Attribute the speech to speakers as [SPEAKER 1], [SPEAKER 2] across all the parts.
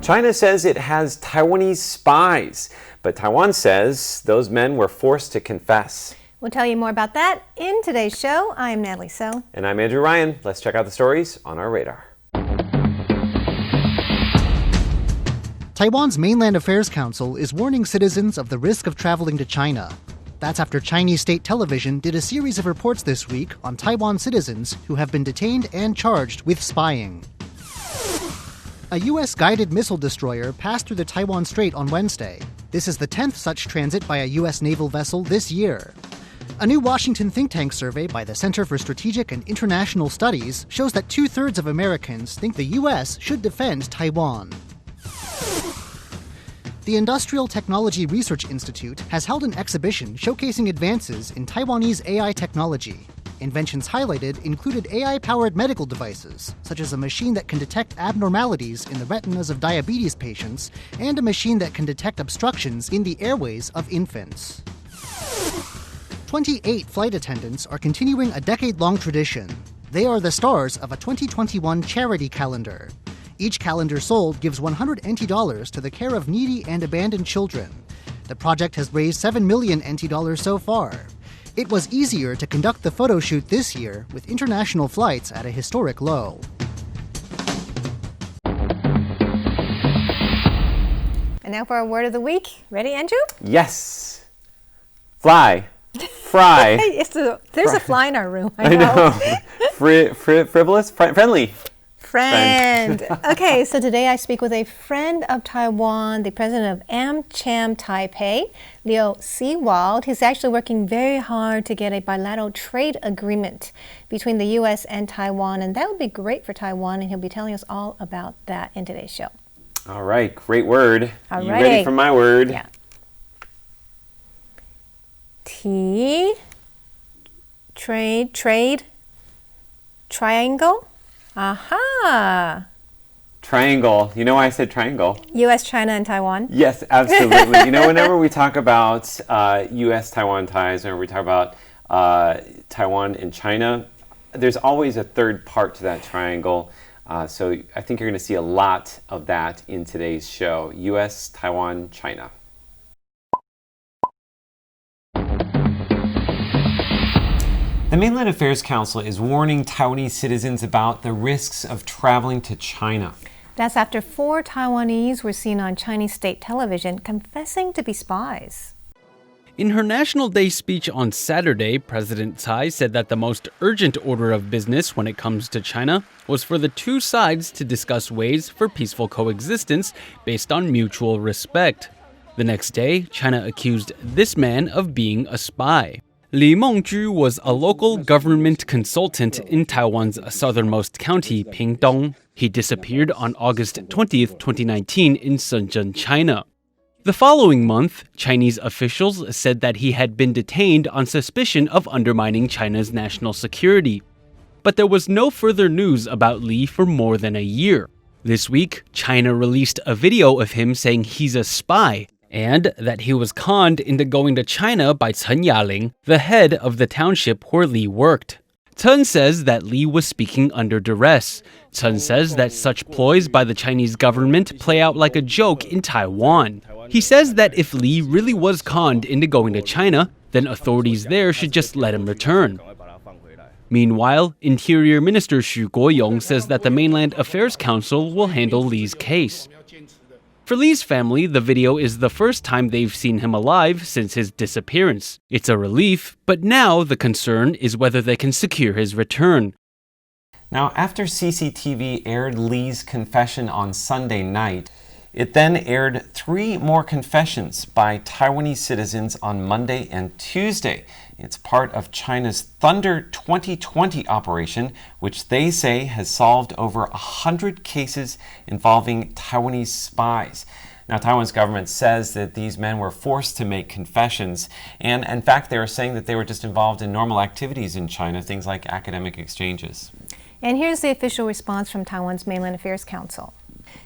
[SPEAKER 1] China says it has Taiwanese spies, but Taiwan says those men were forced to confess.
[SPEAKER 2] We'll tell you more about that in today's show. I'm Natalie Tso.
[SPEAKER 1] And I'm Andrew Ryan. Let's check out the stories on our radar.
[SPEAKER 3] Taiwan's Mainland Affairs Council is warning citizens of the risk of traveling to China. That's after Chinese state television did a series of reports this week on Taiwan citizens who have been detained and charged with spying. A U.S. guided missile destroyer passed through the Taiwan Strait on Wednesday. This is the 10th such transit by a U.S. naval vessel this year. A new Washington think tank survey by the Center for Strategic and International Studies shows that 2/3 of Americans think the U.S. should defend Taiwan. The Industrial Technology Research Institute has held an exhibition showcasing advances in Taiwanese AI technology. Inventions highlighted included AI-powered medical devices, such as a machine that can detect abnormalities in the retinas of diabetes patients and a machine that can detect obstructions in the airways of infants. 28 flight attendants are continuing a decade-long tradition. They are the stars of a 2021 charity calendar. Each calendar sold gives 100 NT dollars to the care of needy and abandoned children. The project has raised 7 million NT dollars so far. It was easier to conduct the photo shoot this year with international flights at a historic low.
[SPEAKER 2] And now for our word of the week. Ready, Andrew?
[SPEAKER 1] Yes. Fly. Fry.
[SPEAKER 2] There's a fly in our room.
[SPEAKER 1] I know. Frivolous? Friendly.
[SPEAKER 2] Friend. Okay, so today I speak with a friend of Taiwan, the president of AmCham Taipei, Seewald. He's actually working very hard to get a bilateral trade agreement between the U.S. and Taiwan, and that would be great for Taiwan, and he'll be telling us all about that in today's show.
[SPEAKER 1] All right, great word.
[SPEAKER 2] All
[SPEAKER 1] You
[SPEAKER 2] righty.
[SPEAKER 1] ready for my word?
[SPEAKER 2] Yeah. Trade, triangle. Aha!
[SPEAKER 1] Triangle. You know why I said triangle?
[SPEAKER 2] U.S., China, and Taiwan.
[SPEAKER 1] Yes, absolutely. You know, whenever we talk about U.S.-Taiwan ties, whenever we talk about Taiwan and China, there's always a third part to that triangle. So I think you're going to see a lot of that in today's show. U.S., Taiwan, China. The Mainland Affairs Council is warning Taiwanese citizens about the risks of traveling to China.
[SPEAKER 2] That's after 4 Taiwanese were seen on Chinese state television confessing to be spies.
[SPEAKER 4] In her National Day speech on Saturday, President Tsai said that the most urgent order of business when it comes to China was for the two sides to discuss ways for peaceful coexistence based on mutual respect. The next day, China accused this man of being a spy. Li Mengju was a local government consultant in Taiwan's southernmost county, Pingdong. He disappeared on August 20th, 2019 in Shenzhen, China. The following month, Chinese officials said that he had been detained on suspicion of undermining China's national security. But there was no further news about Li for more than a year. This week, China released a video of him saying he's a spy, and that he was conned into going to China by Chen Yaling, the head of the township where Li worked. Chen says that Li was speaking under duress. Chen says that such ploys by the Chinese government play out like a joke in Taiwan. He says that if Li really was conned into going to China, then authorities there should just let him return. Meanwhile, Interior Minister Xu Guoyong says that the Mainland Affairs Council will handle Li's case. For Li's family, the video is the first time they've seen him alive since his disappearance. It's a relief, but now the concern is whether they can secure his return.
[SPEAKER 1] Now, after CCTV aired Li's confession on Sunday night, it then aired 3 more confessions by Taiwanese citizens on Monday and Tuesday. It's part of China's Thunder 2020 operation, which they say has solved over 100 cases involving Taiwanese spies. Now, Taiwan's government says that these men were forced to make confessions, and in fact, they were saying that they were just involved in normal activities in China, things like academic exchanges.
[SPEAKER 2] And here's the official response from Taiwan's Mainland Affairs Council.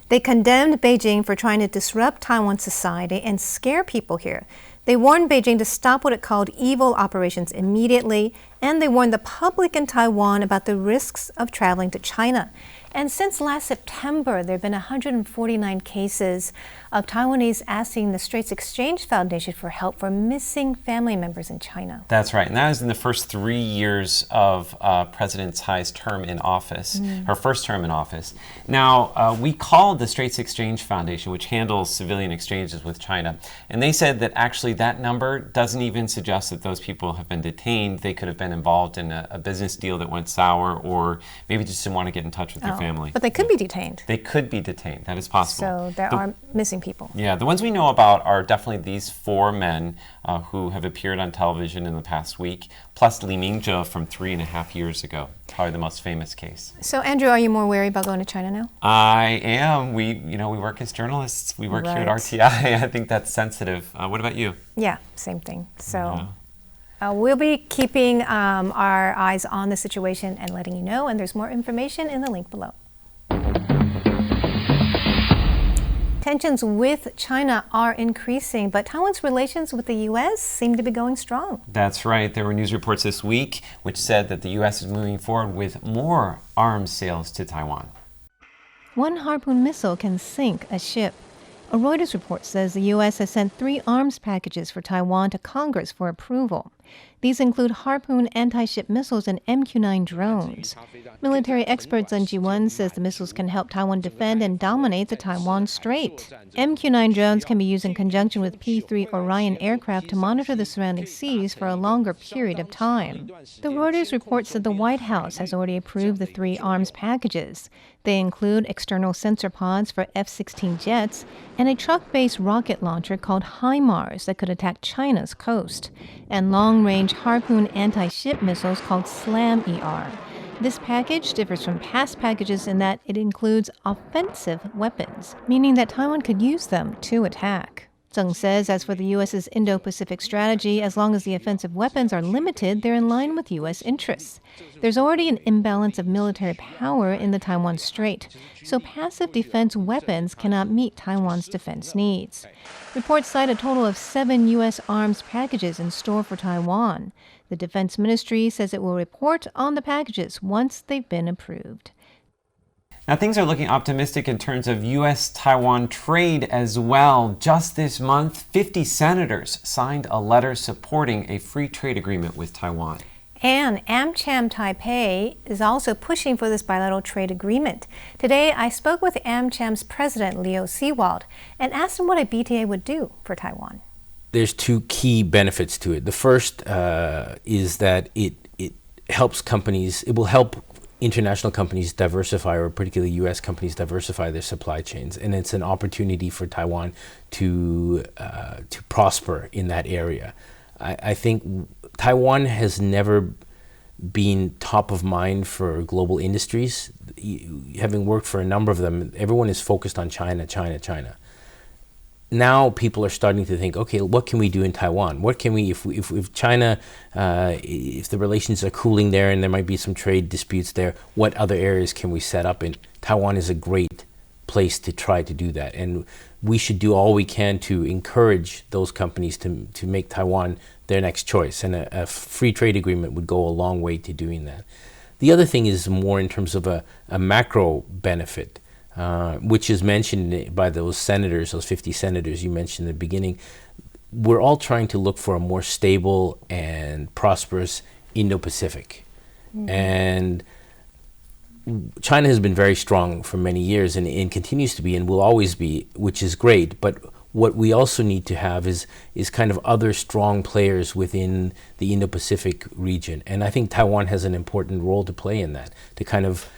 [SPEAKER 2] They condemned Beijing for trying to disrupt Taiwan's society and scare people here. They warned Beijing to stop what it called evil operations immediately, and they warned the public in Taiwan about the risks of traveling to China. And since last September, there have been 149 cases of Taiwanese asking the Straits Exchange Foundation for help for missing family members in China.
[SPEAKER 1] That's right. And that was in the first 3 years of President Tsai's term in office, her first term in office. Now, we called the Straits Exchange Foundation, which handles civilian exchanges with China, and they said that actually that number doesn't even suggest that those people have been detained. They could have been involved in a business deal that went sour, or maybe just didn't want to get in touch with their family.
[SPEAKER 2] But they could be detained.
[SPEAKER 1] They could be detained. That is possible.
[SPEAKER 2] So there are missing people.
[SPEAKER 1] Yeah, the ones we know about are definitely these 4 men who have appeared on television in the past week, plus Li Mingzhe from 3.5 years ago, probably the most famous case.
[SPEAKER 2] So Andrew, are you more worried about going to China now?
[SPEAKER 1] I am. We work as journalists. We work here at RTI. I think that's sensitive. What about you?
[SPEAKER 2] Yeah, same thing. So we'll be keeping our eyes on the situation and letting you know. And there's more information in the link below. Tensions with China are increasing, but Taiwan's relations with the U.S. seem to be going strong.
[SPEAKER 1] That's right. There were news reports this week which said that the U.S. is moving forward with more arms sales to Taiwan.
[SPEAKER 2] One Harpoon missile can sink a ship. A Reuters report says the U.S. has sent 3 arms packages for Taiwan to Congress for approval. These include Harpoon anti-ship missiles and MQ-9 drones. Military expert Sun Ji-won says the missiles can help Taiwan defend and dominate the Taiwan Strait. MQ-9 drones can be used in conjunction with P-3 Orion aircraft to monitor the surrounding seas for a longer period of time. The Reuters report said the White House has already approved the 3 arms packages. They include external sensor pods for F-16 jets and a truck-based rocket launcher called HIMARS that could attack China's coast, and long-range Harpoon anti-ship missiles called SLAM-ER. This package differs from past packages in that it includes offensive weapons, meaning that Taiwan could use them to attack. Tseng says as for the U.S.'s Indo-Pacific strategy, as long as the offensive weapons are limited, they're in line with U.S. interests. There's already an imbalance of military power in the Taiwan Strait, so passive defense weapons cannot meet Taiwan's defense needs. Reports cite a total of 7 U.S. arms packages in store for Taiwan. The Defense Ministry says it will report on the packages once they've been approved.
[SPEAKER 1] Now, things are looking optimistic in terms of U.S.-Taiwan trade as well. Just this month, 50 senators signed a letter supporting a free trade agreement with Taiwan.
[SPEAKER 2] And AmCham Taipei is also pushing for this bilateral trade agreement. Today, I spoke with AmCham's president, Seewald, and asked him what a BTA would do for Taiwan.
[SPEAKER 5] There's 2 key benefits to it. The first is that it helps companies, it will help international companies diversify, or particularly U.S. companies diversify their supply chains, and it's an opportunity for Taiwan to prosper in that area. I think Taiwan has never been top of mind for global industries. Having worked for a number of them, everyone is focused on China. Now people are starting to think, okay, what can we do in Taiwan? What can we, if China, if the relations are cooling there and there might be some trade disputes there, what other areas can we set up in? Taiwan is a great place to try to do that. And we should do all we can to encourage those companies to make Taiwan their next choice. And a free trade agreement would go a long way to doing that. The other thing is more in terms of a macro benefit. Which is mentioned by those senators, those 50 senators you mentioned in the beginning. We're all trying to look for a more stable and prosperous Indo-Pacific. And China has been very strong for many years and continues to be and will always be, which is great. But what we also need to have is kind of other strong players within the Indo-Pacific region. And I think Taiwan has an important role to play in that, to kind of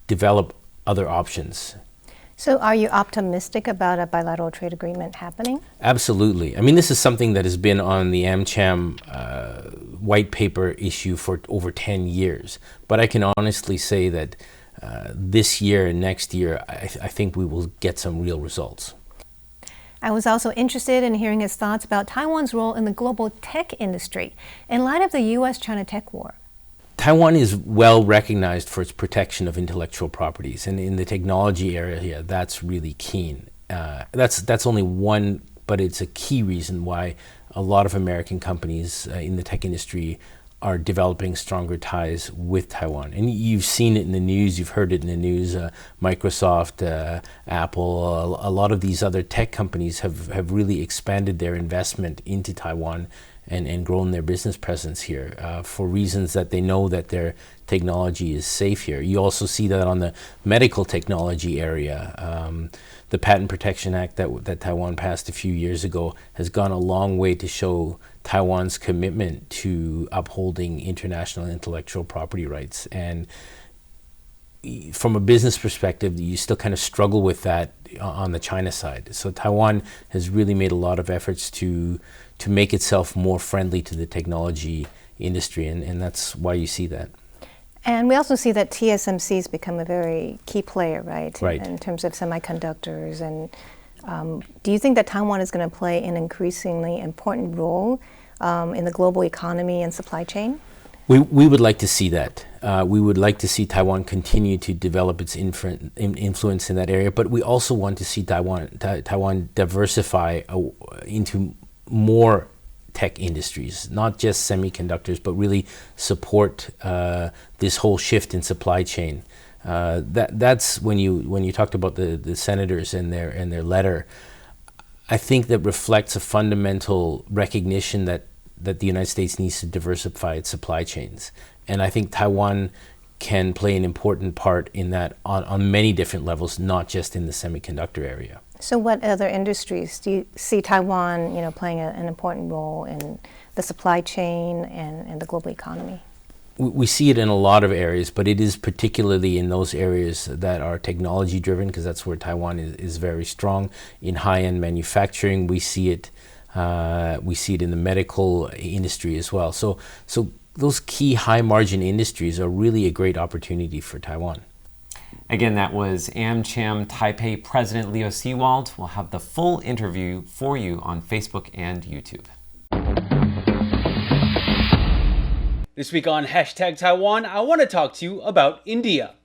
[SPEAKER 5] develop other options.
[SPEAKER 2] So are you optimistic about a bilateral trade agreement happening?
[SPEAKER 5] Absolutely. I mean, this is something that has been on the AmCham white paper issue for over 10 years. But I can honestly say that this year and next year, I think we will get some real results.
[SPEAKER 2] I was also interested in hearing his thoughts about Taiwan's role in the global tech industry in light of the U.S.-China tech war.
[SPEAKER 5] Taiwan is well recognized for its protection of intellectual properties, and in the technology area, that's really keen. That's only one, but it's a key reason why a lot of American companies in the tech industry are developing stronger ties with Taiwan. And you've seen it in the news, you've heard it in the news. Microsoft, Apple, a lot of these other tech companies have really expanded their investment into Taiwan and grown their business presence here for reasons that they know that their technology is safe here. You also see that on the medical technology area. The Patent Protection Act that Taiwan passed a few years ago has gone a long way to show Taiwan's commitment to upholding international intellectual property rights. And from a business perspective, you still kind of struggle with that on the China side. So Taiwan has really made a lot of efforts to make itself more friendly to the technology industry, and that's why you see that.
[SPEAKER 2] And we also see that TSMC has become a very key player, right?
[SPEAKER 5] Right.
[SPEAKER 2] In terms of semiconductors. And do you think that Taiwan is going to play an increasingly important role in the global economy and supply chain?
[SPEAKER 5] We would like to see that. We would like to see Taiwan continue to develop its influence in that area, but we also want to see Taiwan diversify into more tech industries, not just semiconductors, but really support this whole shift in supply chain. That's when you talked about the senators and their letter. I think that reflects a fundamental recognition that the United States needs to diversify its supply chains, and I think Taiwan can play an important part in that on many different levels, not just in the semiconductor area.
[SPEAKER 2] So what other industries do you see Taiwan, playing an important role in the supply chain and the global economy?
[SPEAKER 5] We see it in a lot of areas, but it is particularly in those areas that are technology driven, because that's where Taiwan is very strong. In high-end manufacturing, we see it in the medical industry as well. So those key high-margin industries are really a great opportunity for Taiwan.
[SPEAKER 1] Again, that was AmCham Taipei President Leo Seewald. We'll have the full interview for you on Facebook and YouTube.
[SPEAKER 4] This week on Hashtag Taiwan, I want to talk to you about India.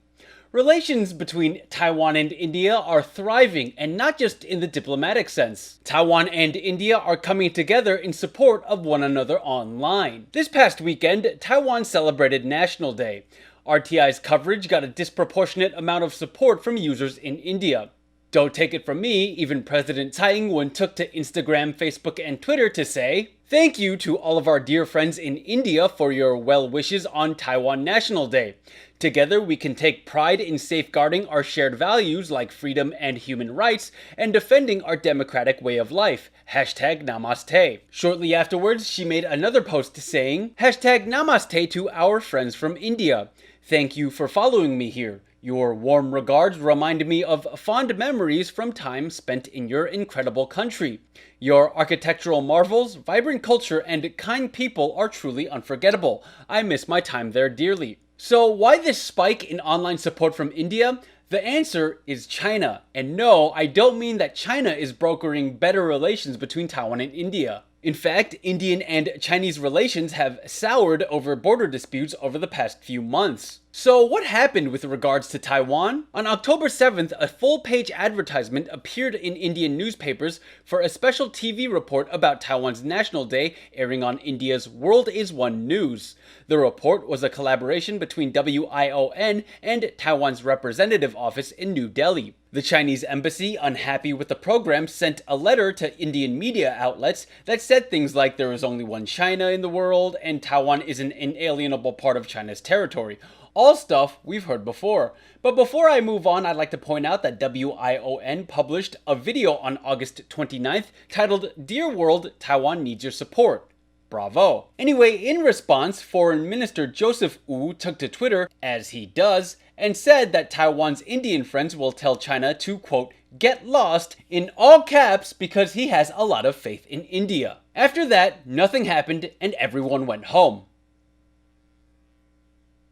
[SPEAKER 4] Relations between Taiwan and India are thriving, and not just in the diplomatic sense. Taiwan and India are coming together in support of one another online. This past weekend, Taiwan celebrated National Day. RTI's coverage got a disproportionate amount of support from users in India. Don't take it from me, even President Ing-wen took to Instagram, Facebook, and Twitter to say, "Thank you to all of our dear friends in India for your well wishes on Taiwan National Day. Together we can take pride in safeguarding our shared values like freedom and human rights and defending our democratic way of life. Hashtag Namaste." Shortly afterwards, she made another post saying, "Hashtag Namaste to our friends from India. Thank you for following me here. Your warm regards remind me of fond memories from time spent in your incredible country. Your architectural marvels, vibrant culture, and kind people are truly unforgettable. I miss my time there dearly." So why this spike in online support from India? The answer is China. And no, I don't mean that China is brokering better relations between Taiwan and India. In fact, Indian and Chinese relations have soured over border disputes over the past few months. So what happened with regards to Taiwan? On October 7th, a full-page advertisement appeared in Indian newspapers for a special TV report about Taiwan's National Day airing on India's World is One News. The report was a collaboration between WION and Taiwan's representative office in New Delhi. The Chinese embassy, unhappy with the program, sent a letter to Indian media outlets that said things like there is only one China in the world and Taiwan is an inalienable part of China's territory. All stuff we've heard before. But before I move on, I'd like to point out that WION published a video on August 29th titled "Dear World, Taiwan Needs Your Support." Bravo. Anyway, in response, Foreign Minister Joseph Wu took to Twitter, as he does, and said that Taiwan's Indian friends will tell China to, quote, "get lost," in all caps because he has a lot of faith in India. After that, nothing happened and everyone went home.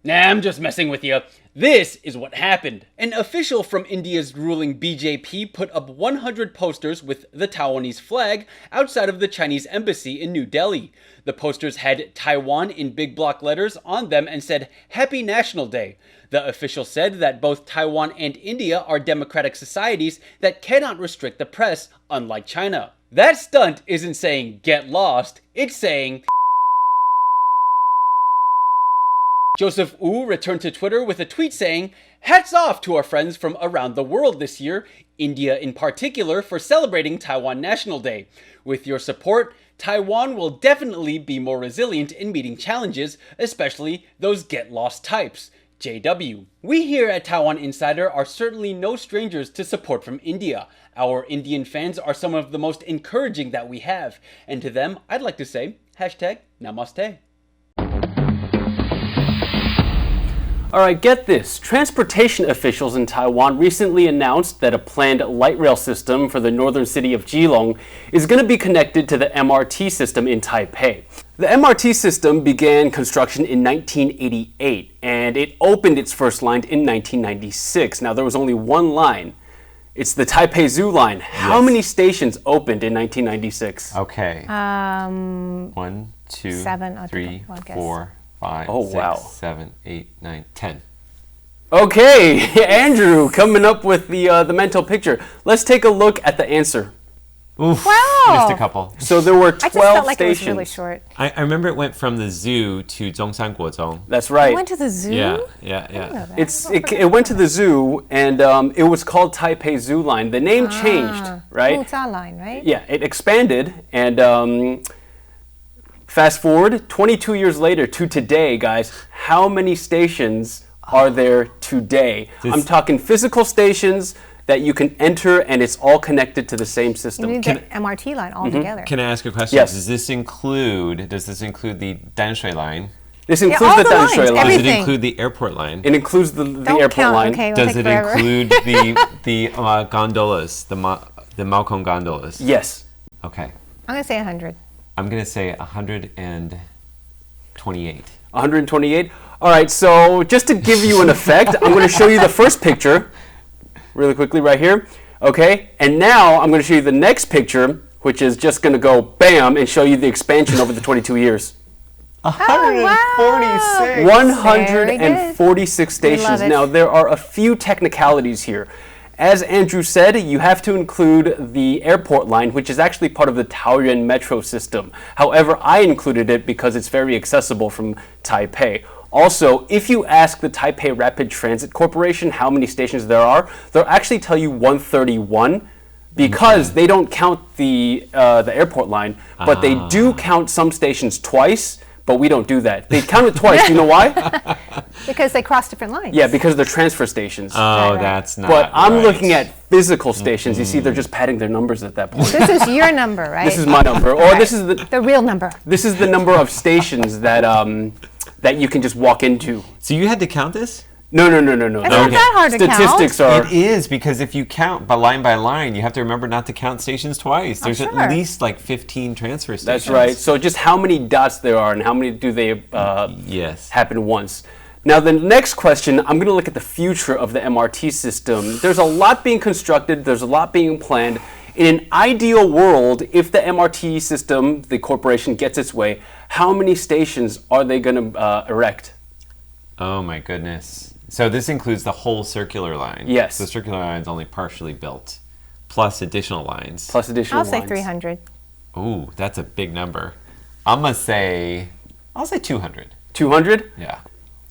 [SPEAKER 4] Nah, I'm just messing with you. This is what happened. An official from India's ruling BJP put up 100 posters with the Taiwanese flag outside of the Chinese embassy in New Delhi. The posters had Taiwan in big block letters on them and said, "Happy National Day." The official said that both Taiwan and India are democratic societies that cannot restrict the press, unlike China. That stunt isn't saying "get lost," it's saying Joseph Wu returned to Twitter with a tweet saying, "Hats off to our friends from around the world this year, India in particular, for celebrating Taiwan National Day. With your support, Taiwan will definitely be more resilient in meeting challenges, especially those get-lost types. JW. We here at Taiwan Insider are certainly no strangers to support from India. Our Indian fans are some of the most encouraging that we have. And to them, I'd like to say, hashtag Namaste." Alright, get this. Transportation officials in Taiwan recently announced that a planned light rail system for the northern city of Keelung is going to be connected to the MRT system in Taipei. The MRT system began construction in 1988 and it opened its first line in 1996. Now there was only one line. It's the Taipei Zoo line. How many stations opened in 1996?
[SPEAKER 1] Okay. 1, 2,
[SPEAKER 2] Seven, I think,
[SPEAKER 1] 3,
[SPEAKER 2] well, I guess.
[SPEAKER 1] 4, 5,
[SPEAKER 4] Oh,
[SPEAKER 1] 6,
[SPEAKER 4] wow.
[SPEAKER 1] 7, 8, 9, 10.
[SPEAKER 4] Okay, Andrew coming up with the mental picture. Let's take a look at the answer.
[SPEAKER 1] Oof,
[SPEAKER 2] Wow.
[SPEAKER 1] missed a couple.
[SPEAKER 4] So there were 12
[SPEAKER 2] I just felt like
[SPEAKER 4] stations.
[SPEAKER 2] it was really short.
[SPEAKER 1] I remember it went from the zoo to Zhongshan Guozhong.
[SPEAKER 4] That's
[SPEAKER 2] I
[SPEAKER 4] right.
[SPEAKER 2] went to the zoo?
[SPEAKER 1] Yeah.
[SPEAKER 2] I didn't know that.
[SPEAKER 4] It went to the zoo and it was called Taipei Zoo Line. The name changed, right?
[SPEAKER 2] Wuza line, right?
[SPEAKER 4] Yeah, it expanded and fast forward 22 years later to today, guys. How many stations are there today? I'm talking physical stations that you can enter and it's all connected to the same
[SPEAKER 2] You
[SPEAKER 4] system.
[SPEAKER 2] need the MRT line all together.
[SPEAKER 1] Can I ask a question?
[SPEAKER 4] Yes.
[SPEAKER 1] Does this include the Danshui line?
[SPEAKER 4] This
[SPEAKER 2] all
[SPEAKER 4] includes the
[SPEAKER 2] the lines,
[SPEAKER 4] Danshui line.
[SPEAKER 1] Does it
[SPEAKER 2] everything.
[SPEAKER 1] include the airport line?
[SPEAKER 4] It includes the
[SPEAKER 2] Don't
[SPEAKER 4] airport
[SPEAKER 2] count,
[SPEAKER 4] line.
[SPEAKER 2] okay, it'll
[SPEAKER 1] Does
[SPEAKER 2] take
[SPEAKER 1] it
[SPEAKER 2] forever.
[SPEAKER 1] include the gondolas, the Malkong gondolas?
[SPEAKER 4] Yes.
[SPEAKER 1] Okay.
[SPEAKER 2] I'm going to say 100.
[SPEAKER 1] I'm going to say 128.
[SPEAKER 4] 128. All right, so just to give you an effect, I'm going to show you the first picture really quickly right here. Okay, and now I'm going to show you the next picture, which is just going to go bam and show you the expansion over the 22 years.
[SPEAKER 1] 146.
[SPEAKER 4] 146 stations.
[SPEAKER 2] love it.
[SPEAKER 4] Now, there are a few technicalities here. As Andrew said, you have to include the airport line, which is actually part of the Taoyuan metro system. However, I included it because it's very accessible from Taipei. Also, if you ask the Taipei Rapid Transit Corporation how many stations there are, they'll actually tell you 131 because they don't count the airport line, but they do count some stations twice, but we don't do that. They count it twice. Do you know why?
[SPEAKER 2] Because they cross different lines.
[SPEAKER 4] Yeah, because they're transfer stations.
[SPEAKER 1] Oh,
[SPEAKER 2] right.
[SPEAKER 1] that's not
[SPEAKER 4] But I'm
[SPEAKER 1] right.
[SPEAKER 4] looking at physical stations. You see, they're just padding their numbers at that point.
[SPEAKER 2] This is your number, right?
[SPEAKER 4] This is my number, or this is
[SPEAKER 2] the real number.
[SPEAKER 4] the number of stations that that you can just walk into.
[SPEAKER 1] So you had to count this?
[SPEAKER 4] No.
[SPEAKER 2] It's not that hard to count.
[SPEAKER 4] Statistics are.
[SPEAKER 1] It is, because if you count by line, you have to remember not to count stations twice. There's
[SPEAKER 2] sure.
[SPEAKER 1] at least like 15 transfer stations.
[SPEAKER 4] That's right. So just how many dots there are and how many do they
[SPEAKER 1] Yes.
[SPEAKER 4] happen once. Now the next question, I'm going to look at the future of the MRT system. There's a lot being constructed. There's a lot being planned. In an ideal world, if the MRT system, the corporation, gets its way, how many stations are they going to erect?
[SPEAKER 1] Oh my goodness. So this includes the whole circular line.
[SPEAKER 4] Yes.
[SPEAKER 1] The circular line is only partially built, plus additional lines.
[SPEAKER 4] Plus additional
[SPEAKER 2] I'll say
[SPEAKER 4] lines.
[SPEAKER 2] 300.
[SPEAKER 1] Ooh, that's a big number. I'll say 200.
[SPEAKER 4] 200?
[SPEAKER 1] Yeah.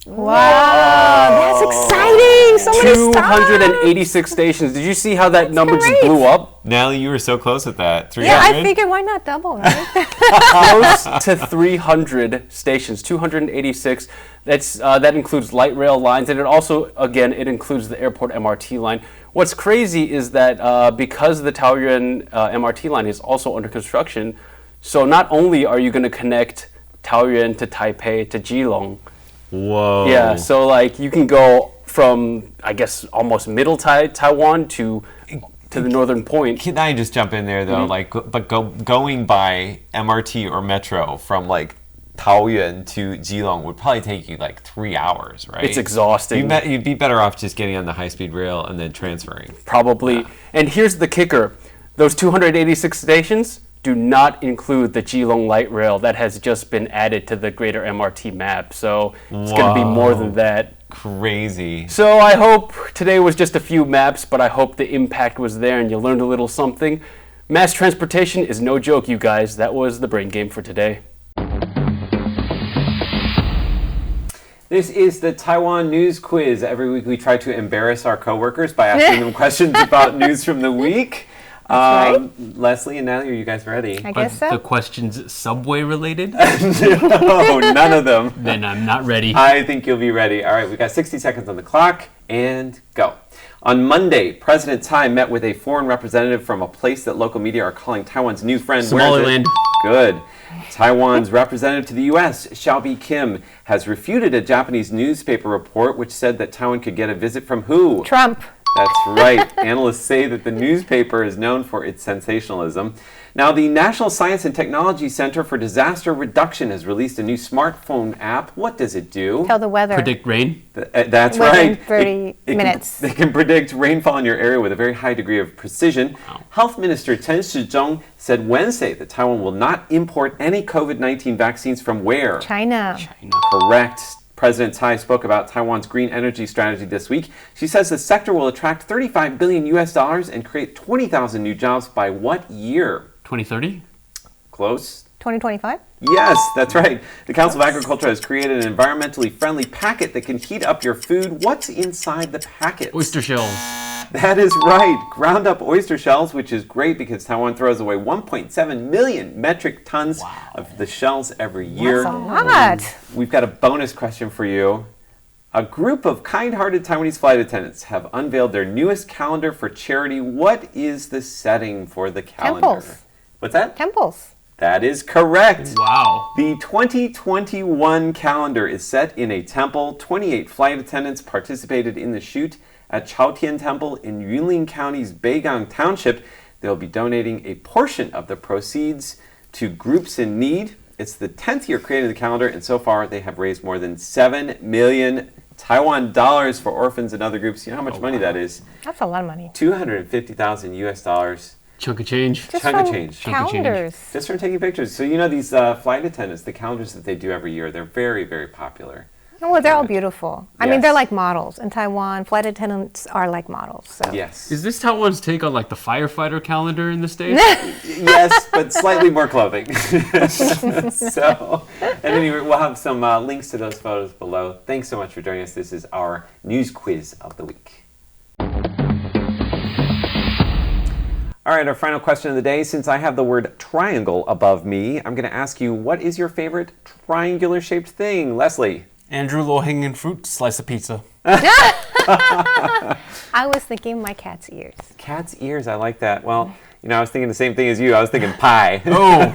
[SPEAKER 2] Wow, that's exciting. So many stops.
[SPEAKER 4] 286 stations. Did you see how that number just
[SPEAKER 2] great.
[SPEAKER 4] blew up?
[SPEAKER 1] Natalie, you were so close with that. 300?
[SPEAKER 2] Yeah, I figured why not double, right?
[SPEAKER 4] Close to 300 stations, 286. That includes light rail lines, and it also, again, it includes the airport MRT line. What's crazy is that because the Taoyuan MRT line is also under construction, so not only are you going to connect Taoyuan to Taipei to Keelung,
[SPEAKER 1] Whoa.
[SPEAKER 4] yeah, so like you can go from, I guess, almost middle Taiwan to the northern point.
[SPEAKER 1] Can I just jump in there though? Going by MRT or metro from like Taoyuan to Keelung would probably take you like 3 hours, right?
[SPEAKER 4] It's exhausting.
[SPEAKER 1] You'd be better off just getting on the high-speed rail and then transferring.
[SPEAKER 4] Probably. And here's the kicker. Those 286 stations do not include the Keelung light rail that has just been added to the greater MRT map. So it's going to be more than that.
[SPEAKER 1] Crazy.
[SPEAKER 4] So I hope today was just a few maps, but I hope the impact was there and you learned a little something. Mass transportation is no joke, you guys. That was the brain game for today.
[SPEAKER 1] This is the Taiwan News Quiz. Every week we try to embarrass our coworkers by asking them questions about news from the week.
[SPEAKER 2] That's right.
[SPEAKER 1] Leslie and Natalie, are you guys ready?
[SPEAKER 2] I guess so.
[SPEAKER 4] The questions subway related?
[SPEAKER 1] No, none of them.
[SPEAKER 4] Then I'm not ready.
[SPEAKER 1] I think you'll be ready. All right, we got 60 seconds on the clock, and go. On Monday, President Tsai met with a foreign representative from a place that local media are calling Taiwan's new friend.
[SPEAKER 4] Somaliland.
[SPEAKER 1] Good. Taiwan's representative to the U.S., Xiaobi Kim, has refuted a Japanese newspaper report which said that Taiwan could get a visit from who?
[SPEAKER 2] Trump.
[SPEAKER 1] That's right. Analysts say that the newspaper is known for its sensationalism. Now, the National Science and Technology Center for Disaster Reduction has released a new smartphone app. What does it do?
[SPEAKER 2] Tell the weather.
[SPEAKER 4] Predict rain?
[SPEAKER 1] That's
[SPEAKER 2] Within
[SPEAKER 1] right.
[SPEAKER 2] 30 minutes.
[SPEAKER 1] They can predict rainfall in your area with a very high degree of precision.
[SPEAKER 4] Wow.
[SPEAKER 1] Health Minister Chen Shizhong said Wednesday that Taiwan will not import any COVID-19 vaccines from where?
[SPEAKER 2] China.
[SPEAKER 1] Correct. President Tsai spoke about Taiwan's green energy strategy this week. She says the sector will attract 35 billion US dollars and create 20,000 new jobs by what year?
[SPEAKER 4] 2030?
[SPEAKER 1] Close.
[SPEAKER 2] 2025?
[SPEAKER 1] Yes, that's right. The Council of Agriculture has created an environmentally friendly packet that can heat up your food. What's inside the packet?
[SPEAKER 4] Oyster shells.
[SPEAKER 1] That is right. Ground up oyster shells, which is great because Taiwan throws away 1.7 million metric tons of the shells every year.
[SPEAKER 2] That's a lot.
[SPEAKER 1] We've got a bonus question for you. A group of kind-hearted Taiwanese flight attendants have unveiled their newest calendar for charity. What is the setting for the calendar?
[SPEAKER 2] Temples.
[SPEAKER 1] What's that?
[SPEAKER 2] Temples.
[SPEAKER 1] That is correct.
[SPEAKER 4] Wow.
[SPEAKER 1] The 2021 calendar is set in a temple. 28 flight attendants participated in the shoot at Chaotian Temple in Yunlin County's Beigang Township. They'll be donating a portion of the proceeds to groups in need. It's the 10th year creating the calendar, and so far they have raised more than 7 million Taiwan dollars for orphans and other groups. You know how much money that is?
[SPEAKER 2] That's a lot of money.
[SPEAKER 1] 250,000 US dollars.
[SPEAKER 4] Chunk of change.
[SPEAKER 2] Just
[SPEAKER 1] Chunk of
[SPEAKER 2] from
[SPEAKER 1] change.
[SPEAKER 2] calendars.
[SPEAKER 1] Just from taking pictures. So you know these flight attendants, the calendars that they do every year, they're very, very popular.
[SPEAKER 2] Oh, well, they're all beautiful. I mean,
[SPEAKER 1] Yes.
[SPEAKER 2] they're like models. In Taiwan, flight attendants are like models. So.
[SPEAKER 1] Yes.
[SPEAKER 4] Is this Taiwan's take on like the firefighter calendar in the States?
[SPEAKER 1] Yes, but slightly more clothing. So, at any rate, we'll have some links to those photos below. Thanks so much for joining us. This is our news quiz of the week. All right, our final question of the day. Since I have the word triangle above me, I'm going to ask you, what is your favorite triangular-shaped thing? Leslie?
[SPEAKER 4] Andrew, low-hanging fruit, slice of pizza.
[SPEAKER 2] I was thinking my cat's ears.
[SPEAKER 1] Cat's ears, I like that. Well, you know, I was thinking the same thing as you. I was thinking pie.
[SPEAKER 4] Oh.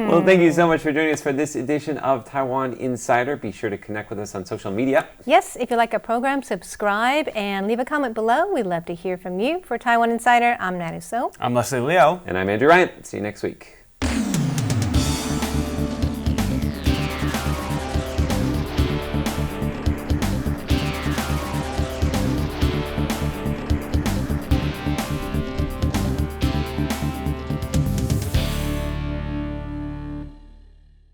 [SPEAKER 1] Well, thank you so much for joining us for this edition of Taiwan Insider. Be sure to connect with us on social media.
[SPEAKER 2] Yes, if you like our program, subscribe and leave a comment below. We'd love to hear from you. For Taiwan Insider, I'm Natalie Tso.
[SPEAKER 4] I'm Leslie Liao.
[SPEAKER 1] And I'm Andrew Ryan. See you next week.